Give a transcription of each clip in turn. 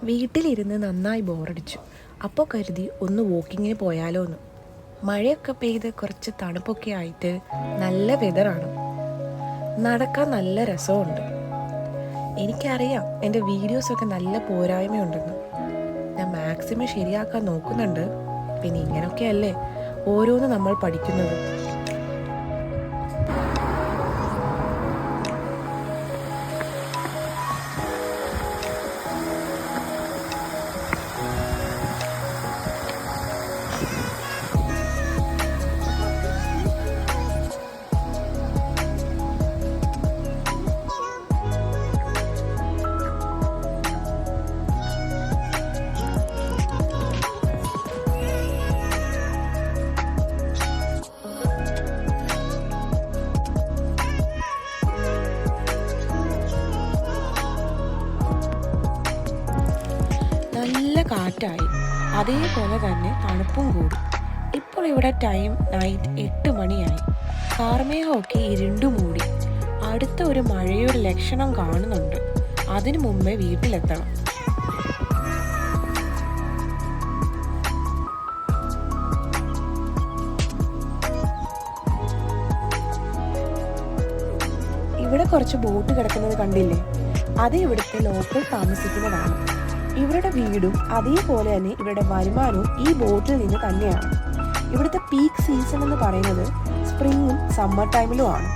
വീട്ടിലിരുന്ന് നന്നായി ബോറടിച്ചു. അപ്പോൾ കരുതി ഒന്ന് വോക്കിങ്ങിന് പോയാലോ എന്ന്. മഴയൊക്കെ പെയ്ത് കുറച്ച് തണുപ്പൊക്കെ ആയിട്ട് നല്ല വെതറാണ്. നടക്കാൻ നല്ല രസമുണ്ട്. എനിക്കറിയാം എൻ്റെ വീഡിയോസൊക്കെ നല്ല പോരായ്മയുണ്ടെന്ന്. ഞാൻ മാക്സിമം ശരിയാക്കാൻ നോക്കുന്നുണ്ട്. പിന്നെ ഇങ്ങനെയൊക്കെയല്ലേ ഓരോന്ന് നമ്മൾ പഠിക്കുന്നത്. നല്ല കാറ്റായി, അതേപോലെ തന്നെ തണുപ്പും കൂടി. ഇപ്പോൾ ഇവിടെ ടൈം നൈറ്റ് 8 മണിയായി. കാർമേഘമൊക്കെ ഇരുണ്ടു മൂടി. അടുത്ത ഒരു മഴയുടെ ലക്ഷണം കാണുന്നുണ്ട്. അതിനു മുമ്പേ വീട്ടിലെത്തണം. ഇവിടെ കുറച്ച് ബോട്ട് കിടക്കുന്നത് കണ്ടില്ലേ? അത് ഇവിടുത്തെ ലോക്കൽ താമസിക്കുന്നതാണ്. ഇവരുടെ വീടും അതേപോലെ തന്നെ ഇവരുടെ വരുമാനവും ഈ ബോട്ടിൽ നിന്ന് തന്നെയാണ്. ഇവിടുത്തെ പീക്ക് സീസൺ എന്ന് പറയുന്നത് സ്പ്രിങ്ങും സമ്മർ ടൈമിലും ആണ്.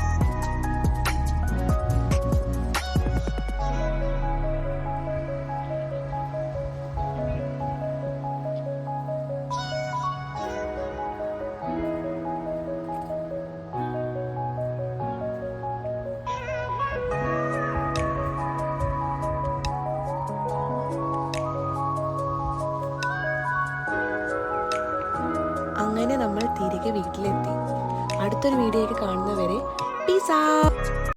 അങ്ങനെ നമ്മൾ തിരികെ വീട്ടിലെത്തി. അടുത്തൊരു വീഡിയോയിൽ കാണുന്നവരെ പീസ് ഔട്ട്.